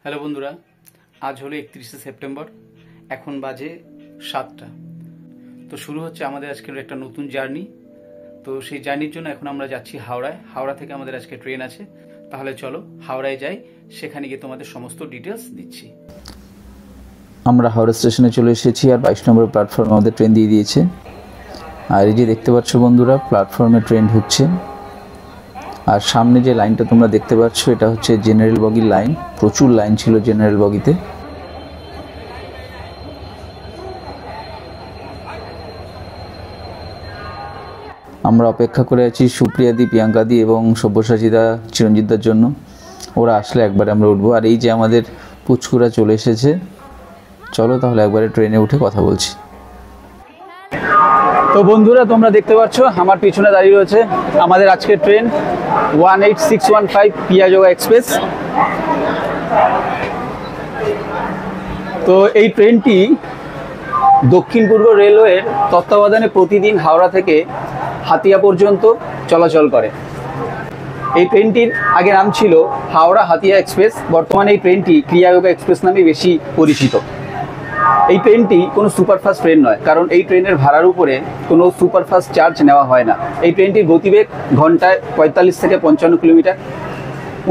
Hello বন্ধুরা, আজ হলো 31শে সেপ্টেম্বর। এখন বাজে 7টা। তো শুরু হচ্ছে আমাদের আজকের একটা নতুন জার্নি। তো সেই জার্নির জন্য এখন আমরা যাচ্ছি হাওড়ায়। হাওড়া থেকে আমাদের আজকে ট্রেন আছে। তাহলে চলো হাওড়ায় যাই, সেখানে গিয়ে তোমাদের সমস্ত ডিটেলস দিচ্ছি। আমরা হাওড়া স্টেশনে চলে এসেছি আর 22 নম্বর প্ল্যাটফর্মে আমাদের ট্রেন দিয়ে দিয়েছে। আর এই যে দেখতে পাচ্ছ বন্ধুরা, প্ল্যাটফর্মে ট্রেন ঢুকছে। আর সামনে যে লাইনটা তোমরা দেখতে পাচ্ছ এটা হচ্ছে জেনারেল বগির লাইন। প্রচুর লাইন ছিল জেনারেল বগিতে। আমরা অপেক্ষা করে আছি সুপ্রিয়াদি, প্রিয়াঙ্কাদি এবং সব্যসাচীদা, চিরঞ্জিতদার জন্য। ওরা আসলে একবারে আমরা উঠবো। আর এই যে আমাদের পুচকুরা চলে এসেছে। চলো তাহলে একবারে ট্রেনে উঠে কথা বলছি। তো বন্ধুরা, তোমরা দেখতে পাচ্ছ আমার পিছনে দাঁড়িয়ে রয়েছে আমাদের আজকের ট্রেন 18615 পিয়াযোগা এক্সপ্রেস। তো এই ট্রেনটি দক্ষিণ পূর্ব রেলওয়ের তত্ত্বাবধানে প্রতিদিন হাওড়া থেকে হাতিয়া পর্যন্ত চলাচল করে। এই ট্রেনটির আগে নাম ছিল হাওড়া হাতিয়া এক্সপ্রেস। বর্তমানে এই ট্রেনটি ক্রিয়াযোগা এক্সপ্রেস নামে বেশি পরিচিত। এই ট্রেনটি কোনো সুপারফাস্ট ট্রেন নয়, কারণ এই ট্রেনের ভাড়ার উপরে কোনো সুপারফাস্ট চার্জ নেওয়া হয় না। এই ট্রেনটির গতিবেগ ঘন্টায় 45 থেকে 55 কিলোমিটার।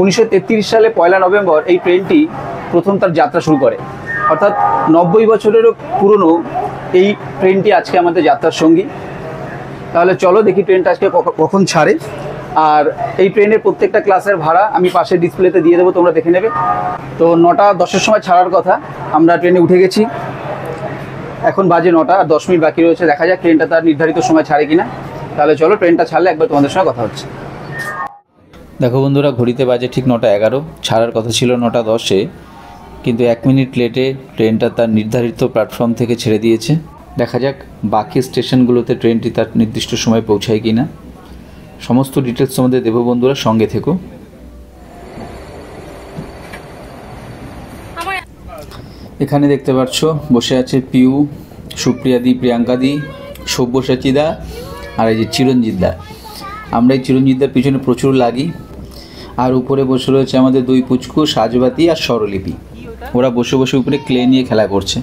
1933 সালে 1 নভেম্বর এই ট্রেনটি প্রথম তার যাত্রা শুরু করে। অর্থাৎ 90 বছরেরও পুরনো এই ট্রেনটি আজকে আমাদের যাত্রার সঙ্গী। তাহলে চলো দেখি ট্রেনটা আজকে কখন ছাড়ে। আর এই ট্রেনের প্রত্যেকটা ক্লাসের ভাড়া আমি পাশে ডিসপ্লেতে দিয়ে দেবো, তোমরা দেখে নেবে। তো 9:10-এর সময় ছাড়ার কথা, আমরা ট্রেনে উঠে গেছি। এখন বাজে 9টা আর 10 মিনিট বাকি রয়েছে। দেখা যাক ট্রেনটা তার নির্ধারিত সময় ছাড়ে কিনা। তাহলে চলো ট্রেনটা ছাড়লে একবার তোমাদের সঙ্গে কথা হচ্ছে। দেখো বন্ধুরা, ঘড়িতে বাজে ঠিক 9:11। ছাড়ার কথা ছিল 9:10-এ, কিন্তু 1 মিনিট লেটে ট্রেনটা তার নির্ধারিত প্ল্যাটফর্ম থেকে ছেড়ে দিয়েছে। দেখা যাক বাকি স্টেশনগুলোতে ট্রেনটি তার নির্দিষ্ট সময় পৌঁছায় কি না। সমস্ত ডিটেলস তোমাদের দেবো বন্ধুরা, সঙ্গে থেকো। এখানে দেখতে পাচ্ছ বসে আছে পিউ, সুপ্রিয়াদি, প্রিয়াঙ্কাদি, সব্যসাচীদা আর এই যে চিরঞ্জিতদা। আমরা এই চিরঞ্জিতদার পিছনে প্রচুর লাগি। আর উপরে বসে রয়েছে আমাদের দুই পুচকু, সাজবাতি আর স্বরলিপি। ওরা বসে বসে উপরে ক্লে নিয়ে খেলা করছে।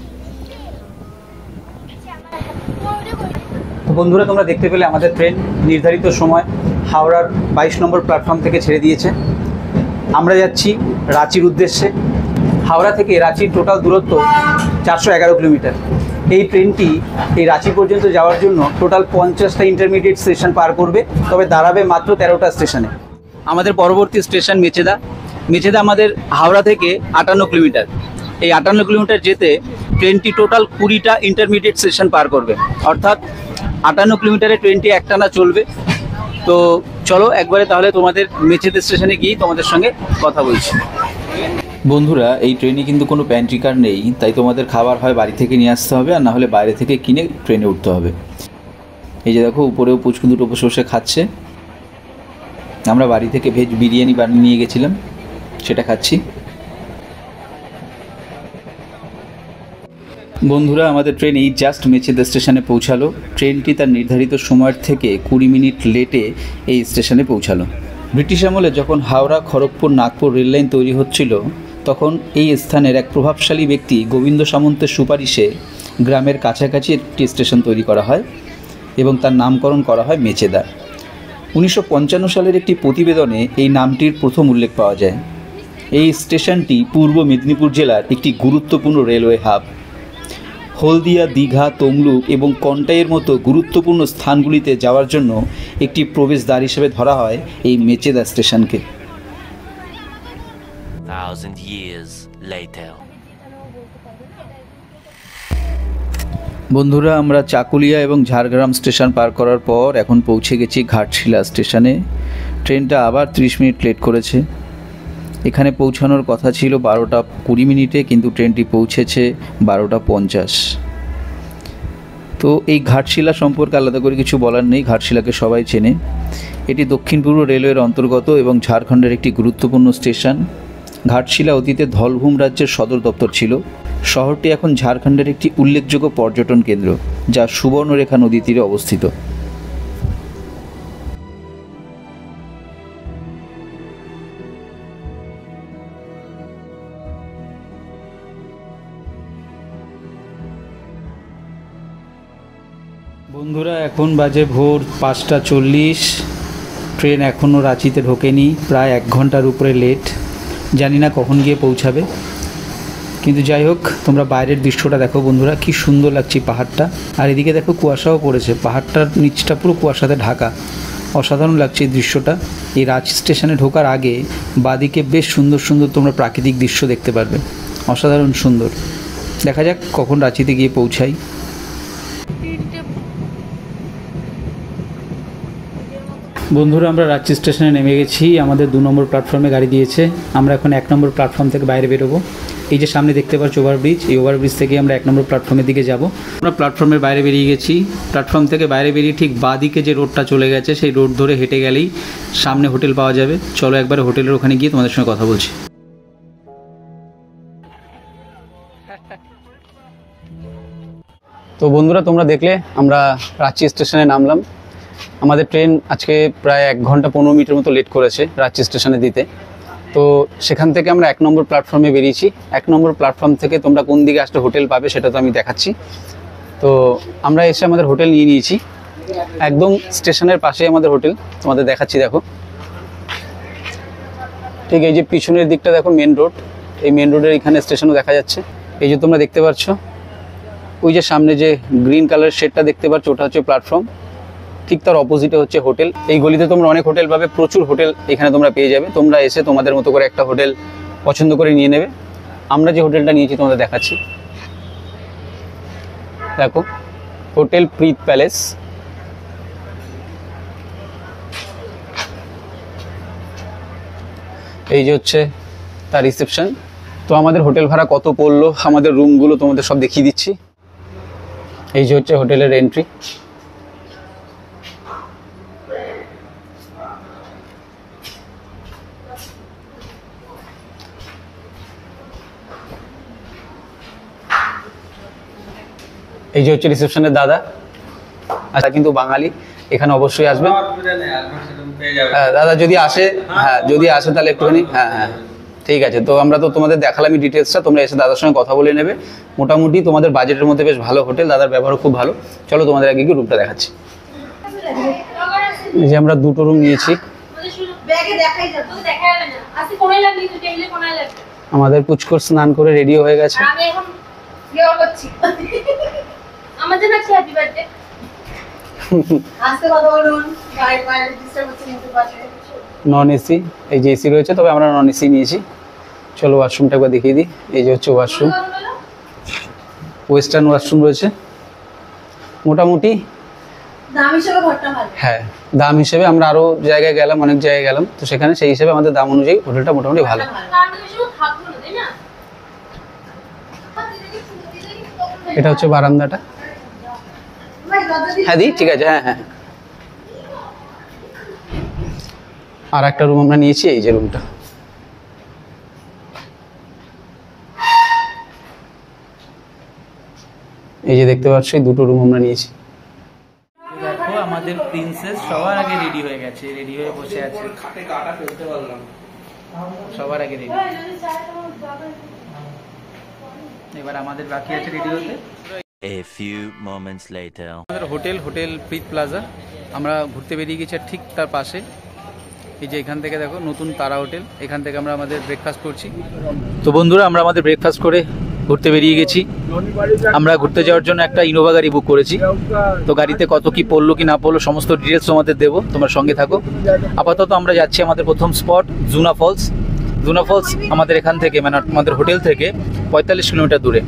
বন্ধুরা, তোমরা দেখতে পেলে আমাদের ট্রেন নির্ধারিত সময় হাওড়ার 22 নম্বর প্ল্যাটফর্ম থেকে ছেড়ে দিয়েছে। আমরা যাচ্ছি রাঁচির উদ্দেশ্যে। হাওড়া থেকে রাঁচির টোটাল দূরত্ব 411 কিলোমিটার। এই ট্রেনটি এই রাঁচি পর্যন্ত যাওয়ার জন্য টোটাল 50টা ইন্টারমিডিয়েট স্টেশন পার করবে, তবে দাঁড়াবে মাত্র 13টা স্টেশনে। আমাদের পরবর্তী স্টেশন মেচেদা। মেচেদা আমাদের হাওড়া থেকে 58 কিলোমিটার। এই 58 কিলোমিটার যেতে ট্রেনটি টোটাল 20টা ইন্টারমিডিয়েট স্টেশন পার করবে। অর্থাৎ 58 কিলোমিটারে ট্রেনটি একটানা চলবে। তো চলো একবারে তাহলে তোমাদের মেচেদা স্টেশনে গিয়ে তোমাদের সঙ্গে কথা বলছি। বন্ধুরা, এই ট্রেনে কিন্তু কোনো প্যান্ট্রি কার নেই, তাই তোমাদের খাবার হয় বাড়ি থেকে নিয়ে আসতে হবে, আর না হলে বাইরে থেকে কিনে ট্রেনে উঠতে হবে। এই যে দেখো, উপরেও পুচকু দুটো বসে বসে খাচ্ছে। আমরা বাড়ি থেকে ভেজ বিরিয়ানি বানিয়ে নিয়ে গেছিলাম, সেটা খাচ্ছি। বন্ধুরা, আমাদের ট্রেন এই জাস্ট মেচেদা স্টেশনে পৌঁছালো। ট্রেনটি তার নির্ধারিত সময়ের থেকে 20 মিনিট লেটে এই স্টেশনে পৌঁছালো। ব্রিটিশ আমলে যখন হাওড়া, খড়গপুর, নাগপুর রেললাইন তৈরি হচ্ছিল, তখন এই স্থানের এক প্রভাবশালী ব্যক্তি গোবিন্দ সামন্তের সুপারিশে গ্রামের কাছাকাছি একটি স্টেশন তৈরি করা হয় এবং তার নামকরণ করা হয় মেচেদা। 1955 সালের একটি প্রতিবেদনে এই নামটির প্রথম উল্লেখ পাওয়া যায়। এই স্টেশনটি পূর্ব মেদিনীপুর জেলার একটি গুরুত্বপূর্ণ রেলওয়ে হাব। হলদিয়া, দীঘা, তমলুক এবং কন্টাইয়ের মতো গুরুত্বপূর্ণ স্থানগুলিতে যাওয়ার জন্য একটি প্রবেশদ্বার হিসেবে ধরা হয় এই মেচেদা স্টেশনকে। বন্ধুরা, আমরা চাকুলিয়া এবং ঝাড়গ্রাম স্টেশন পার করার পর এখন পৌঁছে গেছি ঘাটশিলা স্টেশনে। ট্রেনটা আবার 30 মিনিট লেট করেছে। এখানে পৌঁছানোর কথা ছিল 12:20 মিনিটে, কিন্তু ট্রেনটি পৌঁছেছে 12:50। তো এই ঘাটশিলা সম্পর্কে আলাদা করে কিছু বলার নেই, ঘাটশিলাকে সবাই চেনে। এটি দক্ষিণ পূর্ব রেলওয়ের অন্তর্গত এবং ঝাড়খণ্ডের একটি গুরুত্বপূর্ণ স্টেশন। ঘাটশিলা অতীতে ধলভূম রাজ্যের সদর দপ্তর ছিল। শহরটি এখন ঝাড়খণ্ডের একটি উল্লেখযোগ্য পর্যটন কেন্দ্র, যা সুবর্ণরেখা নদী তীরে অবস্থিত। বন্ধুরা এখন বাজে ভোর 5:40। ট্রেন এখনও রাঁচিতে ঢোকেনি, প্রায় 1 ঘন্টার উপরে লেট। জানি না কখন গিয়ে পৌঁছাবে, কিন্তু যাই হোক, তোমরা বাইরের দৃশ্যটা দেখো বন্ধুরা, কি সুন্দর লাগছে পাহাড়টা। আর এদিকে দেখো কুয়াশাও পড়েছে, পাহাড়টার নিচটা পুরো কুয়াশাতে ঢাকা। অসাধারণ লাগছে এই দৃশ্যটা। এই রাঁচি স্টেশনে ঢোকার আগে বাদিকে বেশ সুন্দর সুন্দর তোমরা প্রাকৃতিক দৃশ্য দেখতে পারবে, অসাধারণ সুন্দর। দেখা যাক কখন রাঁচিতে গিয়ে পৌঁছাই। বন্ধুরা আমরা রাঁচি স্টেশনে নেমে গেছি, আমাদের 2 নম্বর প্ল্যাটফর্মে গাড়ি দিয়েছে। আমরা এখন 1 নম্বর প্ল্যাটফর্ম থেকে বাইরে বেরোবো। এই যে সামনে দেখতে পাচ্ছ ওভারব্রিজ, এই ওভারব্রিজ থেকে আমরা 1 নম্বর প্ল্যাটফর্মের দিকে যাব। আমরা প্ল্যাটফর্মের বাইরে বেরিয়ে গেছি। প্ল্যাটফর্ম থেকে বাইরে বেরিয়ে ঠিক বাঁ দিকে যে রোডটা চলে গেছে, সেই রোড ধরে হেঁটে গেলেই সামনে হোটেল পাওয়া যাবে। চলো একবার হোটেলের ওখানে গিয়ে তোমাদের সঙ্গে কথা বলছি। তো বন্ধুরা তোমরা দেখলে আমরা রাঁচি স্টেশনে নামলাম। আমাদের ট্রেন আজকে প্রায় 1 ঘন্টা 15 মিনিটের মতো লেট করেছে রাঁচি স্টেশনে দিতে। তো সেখান থেকে আমরা 1 নম্বর প্ল্যাটফর্মে বেরিয়েছি। 1 নম্বর প্ল্যাটফর্ম থেকে তোমরা কোন দিকে আসলে হোটেল পাবে সেটা তো আমি দেখাচ্ছি। তো আমরা এসে আমাদের হোটেল নিয়ে নিয়েছি, একদম স্টেশনের পাশে আমাদের হোটেল, তোমাদের দেখাচ্ছি। দেখো ঠিক এই যে পিছনের দিকটা দেখো মেন রোড, এই মেন রোডের এখানে স্টেশনও দেখা যাচ্ছে। এই যে তোমরা দেখতে পাচ্ছ ওই যে সামনে যে গ্রিন কালারের শেডটা দেখতে পাচ্ছ, ওটা হচ্ছে প্ল্যাটফর্ম। ঠিক তার অপোজিটে হচ্ছে হোটেল। এই গলিতে তোমরা অনেক হোটেল পাবে, প্রচুর হোটেল এখানে তোমরা পেয়ে যাবে। তোমরা এসে তোমাদের মতো করে একটা হোটেল পছন্দ করে নিয়ে নেবে। আমরা যে হোটেলটা নিয়েছি তোমাদের দেখাচ্ছি। দেখো হোটেল প্রীত প্যালেস। এই যে হচ্ছে তার রিসেপশন। তো আমাদের হোটেল ভাড়া কত পড়লো, আমাদের রুমগুলো তোমাদের সব দেখিয়ে দিচ্ছি। এই যে হচ্ছে হোটেলের এন্ট্রি। এই যে হচ্ছে রিসেপশনের দাদা, আচ্ছা কিন্তু বাঙালি, এখানে অবশ্যই আসবে। হ্যাঁ দাদা যদি আসে, হ্যাঁ যদি আসে তাহলে একটুখানি, হ্যাঁ হ্যাঁ ঠিক আছে। তো আমরা তো তোমাদের দেখালামই ডিটেলসটা, তোমরা এসে দাদার সঙ্গে কথা বলে নেবে। মোটামুটি তোমাদের বাজেটের মধ্যে বেশ ভালো হোটেল, দাদার ব্যবহারও খুব ভালো। চলো তোমাদের আগে গিয়ে রুমটা দেখাচ্ছি। এই যে আমরা 2টো রুম নিয়েছি। আমাদের পুচকর স্নান করে রেডি হয়ে গেছে। নন এসি, এই যে এসি রয়েছে, তবে আমরা নন এসি নিয়েছি। চলো ওয়াশরুমটা একবার দেখিয়ে দিই। এই যে হচ্ছে ওয়াশরুম, ওয়েস্টার্ন ওয়াশরুম রয়েছে। মোটামুটি হ্যাঁ দাম হিসেবে আমরা আরো জায়গায় গেলাম, অনেক জায়গায় গেলাম, তো সেখানে সেই হিসেবে আমাদের দাম অনুযায়ী হোটেলটা মোটামুটি ভালো। এটা হচ্ছে বারান্দাটা। হ্যাঁ দি ঠিক আছে, হ্যাঁ হ্যাঁ। আর একটা রুম আমরা নিয়েছি, এই যে রুমটা। এই যে দেখতে পাচ্ছ, এই 2টো রুম আমরা নিয়েছি। দেখো আমাদের প্রিন্সেস সবার আগে রেডি হয়ে গেছে, রেডি হয়ে বসে আছে। সবার আগে রেডি। এবার আমাদের বাকি আছে রেডি হতে। A few moments later. আমাদের হোটেল প্রীত প্লাজা। আমরা ঘুরতে বেরিয়ে গেছি, আর ঠিক তার পাশে এই যে এখান থেকে দেখো নতুন তারা হোটেল, এখান থেকে আমরা আমাদের ব্রেকফাস্ট করছি। তো বন্ধুরা আমরা আমাদের ব্রেকফাস্ট করে ঘুরতে বেরিয়ে গেছি। আমরা ঘুরতে যাওয়ার জন্য একটা ইনোভা গাড়ি বুক করেছি। তো গাড়িতে কত কি পড়লো কি না পড়লো সমস্ত ডিটেলস তোমাদের দেবো, তোমরা সঙ্গে থাকো। আপাতত আমরা যাচ্ছি আমাদের প্রথম স্পট জুনা ফলস। জুনা ফলস আমাদের এখান থেকে, মানে আমাদের হোটেল থেকে 45 কিলোমিটার দূরে।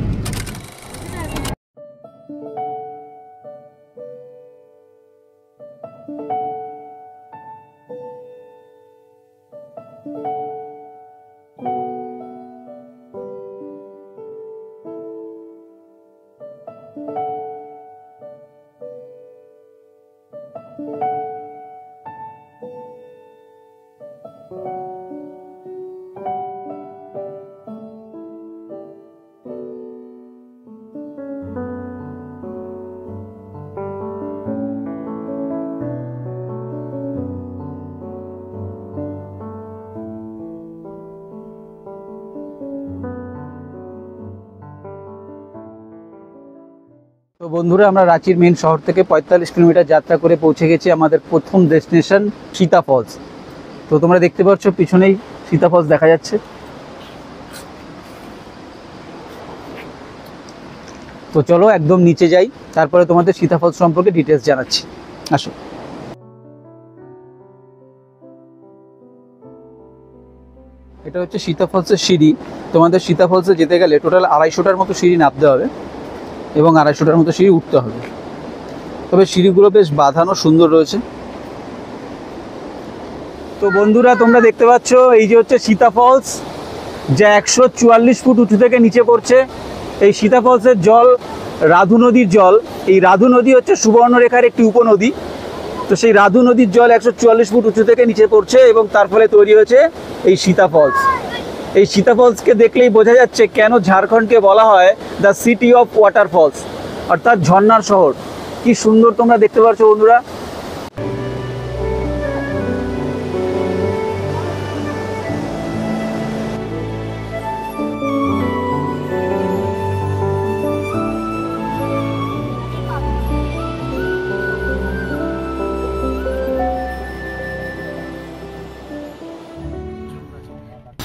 বন্ধুরা, আমরা রাঁচির মেন শহর থেকে 45 কিলোমিটার যাত্রা করে পৌঁছে গেছি আমাদের প্রথম ডেস্টিনেশন সীতা ফলস। তো তোমরা দেখতে পাচ্ছ পিছনেই সীতা ফলস দেখা যাচ্ছে। তো চলো একদম নিচে যাই, তারপরে তোমাদের সীতা ফলস সম্পর্কে ডিটেলস জানাচ্ছি। আসো। এটা হচ্ছে সীতা ফলসের সিঁড়ি। তোমাদের সীতা ফলসে যেতে গেলে টোটাল 250টার মতো সিঁড়ি নামতে হবে এবং 250টার মতো সিঁড়ি উঠতে হবে। তবে সিঁড়িগুলো বেশ বাঁধানো, সুন্দর রয়েছে। তো বন্ধুরা, তোমরা দেখতে পাচ্ছ এই যে হচ্ছে সীতা ফলস, যা 144 ফুট উঁচু থেকে নিচে পড়ছে। এই সীতা ফলসের জল রাধু নদীর জল। এই রাধু নদী হচ্ছে সুবর্ণরেখার একটি উপনদী। তো সেই রাধু নদীর জল 144 ফুট উঁচু থেকে নিচে পড়ছে এবং তার ফলে তৈরি হয়েছে এই সীতা ফলস। এই সীতা ফলসকে দেখলেই বোঝা যাচ্ছে কেন ঝাড়খণ্ডকে বলা হয় the city of water false, অর্থাৎ ঝর্ণার শহর। কি সুন্দর তোমরা দেখতে পাচ্ছ বন্ধুরা।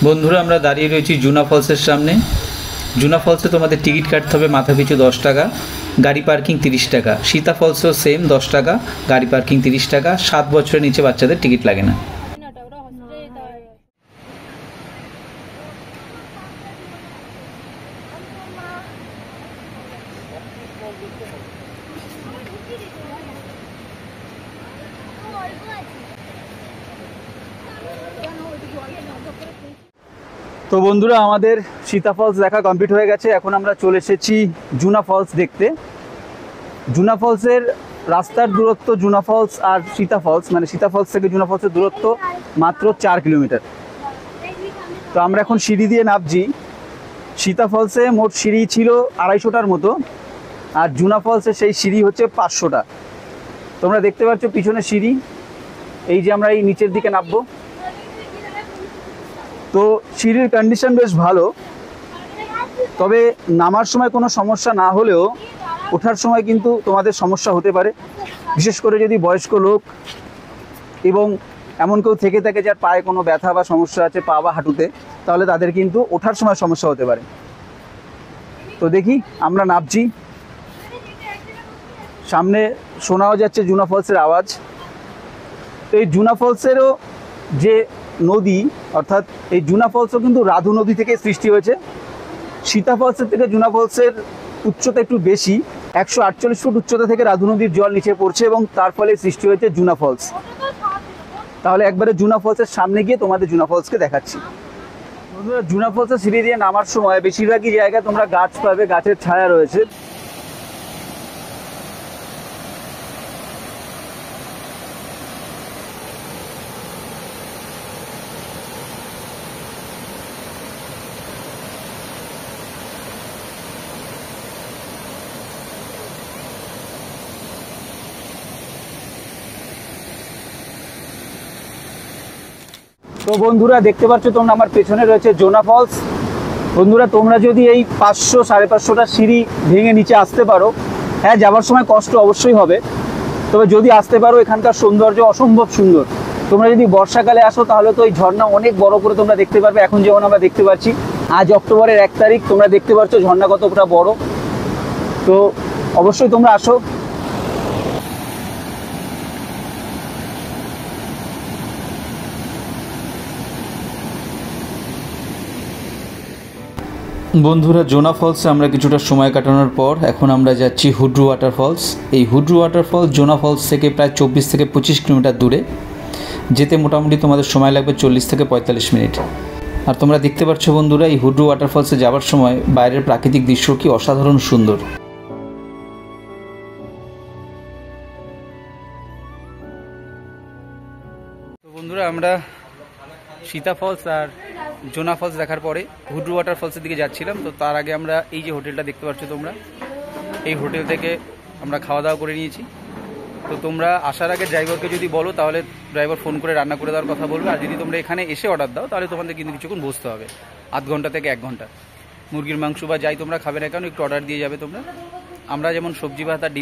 বন্ধুরা, আমরা দাঁড়িয়ে রয়েছি জুনা ফলসের সামনে। জুনা ফলসে তোমাদের টিকিট কাটতে হবে মাথা পিছু 10 টাকা, গাড়ি পার্কিং 30 টাকা। সীতা ফলসও সেম 10 টাকা, গাড়ি পার্কিং 30 টাকা। 7 বছরের নিচে বাচ্চাদের টিকিট লাগে না। তো বন্ধুরা, আমাদের সীতা ফলস দেখা কমপ্লিট হয়ে গেছে। এখন আমরা চলে এসেছি জুনা ফলস দেখতে। জুনা ফলসের রাস্তার দূরত্ব জুনা ফলস আর সীতা ফলস, মানে সীতা ফলস থেকে জুনা ফলসের দূরত্ব মাত্র 4 কিলোমিটার। তো আমরা এখন সিঁড়ি দিয়ে নামছি। সীতা ফলসে মোট সিঁড়ি ছিল 250টার মতো, আর জুনা ফলসে সেই সিঁড়ি হচ্ছে 500টা। তোমরা দেখতে পাচ্ছ পিছনে সিঁড়ি। এই যে আমরা এই নিচের দিকে নামবো। তো সিঁড়ির কন্ডিশন বেশ ভালো, তবে নামার সময় কোনো সমস্যা না হলেও ওঠার সময় কিন্তু তোমাদের সমস্যা হতে পারে, বিশেষ করে যদি বয়স্ক লোক এবং এমন কেউ থেকে থাকে যার পায়ে কোনো ব্যথা বা সমস্যা আছে, পা বা হাঁটুতে, তাহলে তাদের কিন্তু ওঠার সময় সমস্যা হতে পারে। তো দেখি আমরা নামছি। সামনে শোনাও যাচ্ছে জুনা ফলসের আওয়াজ। তো এই জুনা ফলসেরও যে নদী, অর্থাৎ এই জুনা ফলসও কিন্তু রাধু নদী থেকে সৃষ্টি হয়েছে। সীতা ফলসের থেকে জুনা ফলসের উচ্চতা একটু বেশি, 148 ফুট উচ্চতা থেকে রাধু নদীর জল নিচে পড়ছে এবং তার ফলে সৃষ্টি হয়েছে জুনা ফলস। তাহলে একবারে জুনা ফলসের সামনে গিয়ে তোমাদের জুনা ফলসকে দেখাচ্ছি। বন্ধুরা, জুনা ফলসের সিঁড়ি দিয়ে নামার সময় বেশিরভাগই জায়গায় তোমরা গাছ পাবে, গাছের ছায়া রয়েছে। তো বন্ধুরা, দেখতে পাচ্ছ তোমরা আমার পেছনে রয়েছে জুনা ফলস। বন্ধুরা, তোমরা যদি এই 500-550টা সিঁড়ি ভেঙে নিচে আসতে পারো, হ্যাঁ যাবার সময় কষ্ট অবশ্যই হবে, তবে যদি আসতে পারো এখানকার সৌন্দর্য অসম্ভব সুন্দর। তোমরা যদি বর্ষাকালে আসো তাহলে তো এই ঝর্ণা অনেক বড় করে তোমরা দেখতে পারবে। এখন যেমন আমরা দেখতে পাচ্ছি, আজ অক্টোবরের 1 তারিখ, তোমরা দেখতে পাচ্ছ ঝর্ণা কতটা বড়। তো অবশ্যই তোমরা আসো। বন্ধুরা, জোনা ফলসে আমরা কিছুটা সময় কাটানোর পর এখন আমরা যাচ্ছি হুড্রু ওয়াটার ফলস। এই হুড্রু ওয়াটার ফলস জোনা ফলস থেকে প্রায় 24 থেকে 25 কিলোমিটার দূরে। যেতে মোটামুটি তোমাদের সময় লাগবে 40 থেকে 45 মিনিট। আর তোমরা দেখতে পাচ্ছ বন্ধুরা, এই হুড্রু ওয়াটার ফলসে যাওয়ার সময় বাইরের প্রাকৃতিক দৃশ্য কি অসাধারণ সুন্দর। তো বন্ধুরা, আমরা সীতা ফলস আর জোনা ফলস দেখার পরে হুড্রু ওয়াটার ফলসের দিকে যাচ্ছিলাম। তো তার আগে আমরা এই যে হোটেলটা দেখতে পাচ্ছ তোমরা, এই হোটেল থেকে আমরা খাওয়া দাওয়া করে নিয়েছি। তো তোমরা আসার আগে ড্রাইভারকে যদি বলো তাহলে ড্রাইভার ফোন করে রান্না করে দেওয়ার কথা বলবে। আর যদি তোমরা এখানে এসে অর্ডার দাও তাহলে তোমাদের কিন্তু কিছুক্ষণ বসতে হবে, আধ ঘন্টা থেকে 1 ঘন্টা। মুরগির মাংস বা যাই তোমরা খাবে না কেন, একটু অর্ডার দিয়ে যাবে তোমরা। আমরা যেমন সবজি ভাত আর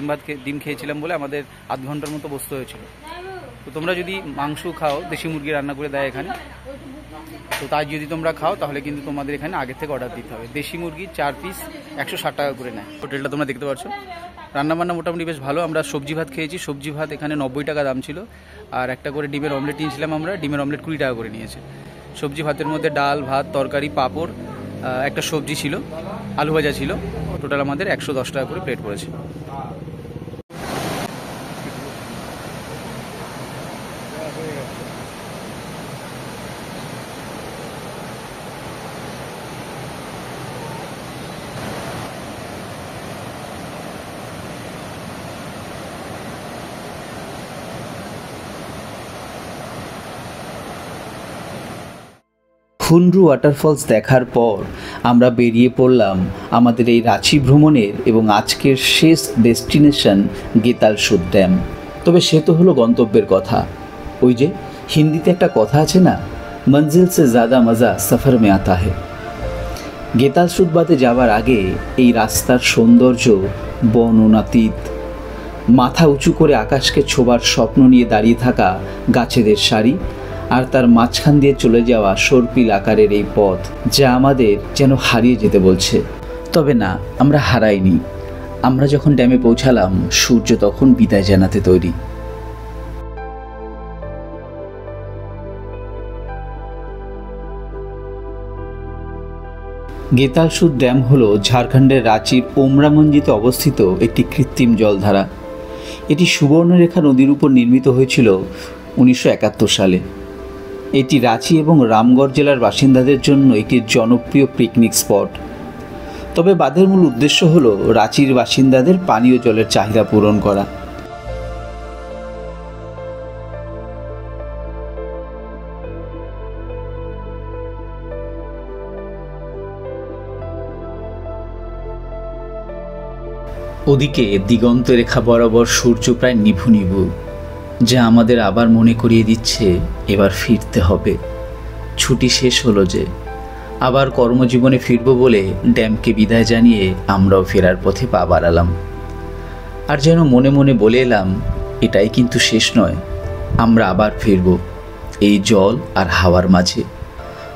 ডিম খেয়েছিলাম বলে আমাদের আধ ঘন্টার মতো বসতে হয়েছিল। তো তোমরা যদি মাংস খাও, দেশি মুরগি রান্না করে দেয় এখানে, তো তাই যদি তোমরা খাও তাহলে কিন্তু তোমাদের এখানে আগে থেকে অর্ডার দিতে হবে। দেশি মুরগি 4 পিস 160 টাকা করে নেয়। হোটেলটা তোমরা দেখতে পাচ্ছ, রান্নাবান্না মোটামুটি বেশ ভালো। আমরা সবজি ভাত খেয়েছি, সবজি ভাত এখানে 90 টাকা দাম ছিল, আর একটা করে ডিমের অমলেট নিয়েছিলাম আমরা, ডিমের অমলেট 20 টাকা করে নিয়েছে। সবজি ভাতের মধ্যে ডাল, ভাত, তরকারি, পাঁপড়, একটা সবজি ছিল, আলু ভাজা ছিল। টোটাল আমাদের 110 টাকা করে প্লেট পড়েছে। খুনরু ওয়াটারফলস দেখার পর আমরা বেরিয়ে পড়লাম আমাদের এই রাঁচি ভ্রমণের এবং আজকের শেষ ডেস্টিনেশন গেতালসুদ ড্যাম। তবে সে তো হলো গন্তব্যের কথা। ওই যে হিন্দিতে একটা কথা আছে না, মঞ্জিল সে জ্যাদা মজা সফর মে আতা হে। গেতালসুদ বাদে যাওয়ার আগে এই রাস্তার সৌন্দর্য বর্ণনাতীত। মাথা উঁচু করে আকাশকে ছোবার স্বপ্ন নিয়ে দাঁড়িয়ে থাকা গাছেদের সারি, আর তার মাঝখান দিয়ে চলে যাওয়া সর্পিল আকারের এই পথ, যা আমাদের যেন হারিয়ে যেতে বলছে। তবে না, আমরা হারাইনি। আমরা যখন ড্যামে পৌঁছালাম, সূর্য তখন বিদায় জানাতে তৈরি। গেতালসুদ ড্যাম হলো ঝাড়খণ্ডের রাঁচির ওমরামঞ্জিতে অবস্থিত একটি কৃত্রিম জলধারা। এটি সুবর্ণরেখা নদীর উপর নির্মিত হয়েছিল 1971 সালে। এটি রাঁচি এবং রামগড় জেলার বাসিন্দাদের জন্য একটি জনপ্রিয় পিকনিক স্পট। তবে বাঁধের মূল উদ্দেশ্য হলো রাঁচির বাসিন্দাদের পানীয় জলের চাহিদা পূরণ করা। ওদিকে দিগন্ত রেখা বরাবর সূর্য প্রায় নিভু নিভু, যা আমাদের আবার মনে করিয়ে দিচ্ছে এবার ফিরতে হবে। ছুটি শেষ হলো যে, আবার কর্মজীবনে ফিরব বলে ড্যামকে বিদায় জানিয়ে আমরাও ফেরার পথে পা বাড়ালাম। আর যেন মনে মনে বলে এলাম, এটাই কিন্তু শেষ নয়, আমরা আবার ফিরব এই জল আর হাওয়ার মাঝে।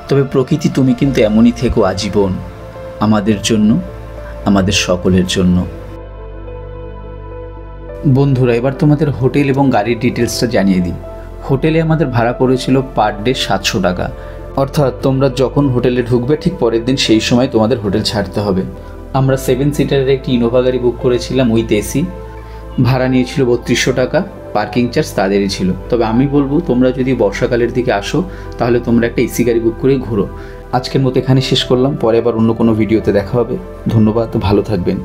তবে প্রকৃতি, তুমি কিন্তু এমনই থেকো আজীবন, আমাদের জন্য, আমাদের সকলের জন্য। বন্ধুরা, এবার তোমাদের হোটেল এবং গাড়ির ডিটেলসটা জানিয়ে দিই। হোটেলে আমাদের ভাড়া পড়েছিল পার ডে 700 টাকা। অর্থাৎ তোমরা যখন হোটেলে ঢুকবে ঠিক পরের দিন সেই সময় তোমাদের হোটেল ছাড়তে হবে। আমরা 7 সিটারের একটি ইনোভা গাড়ি বুক করেছিলাম উইথ এসি। ভাড়া নিয়েছিল 3200 টাকা, পার্কিং চার্জ তাদেরই ছিল। তবে আমি বলবো, তোমরা যদি বর্ষাকালের দিকে আসো তাহলে তোমরা একটা এসি গাড়ি বুক করে ঘুরো। আজকের মতো এখানে শেষ করলাম, পরে আবার অন্য কোনো ভিডিওতে দেখা হবে। ধন্যবাদ, ভালো থাকবেন।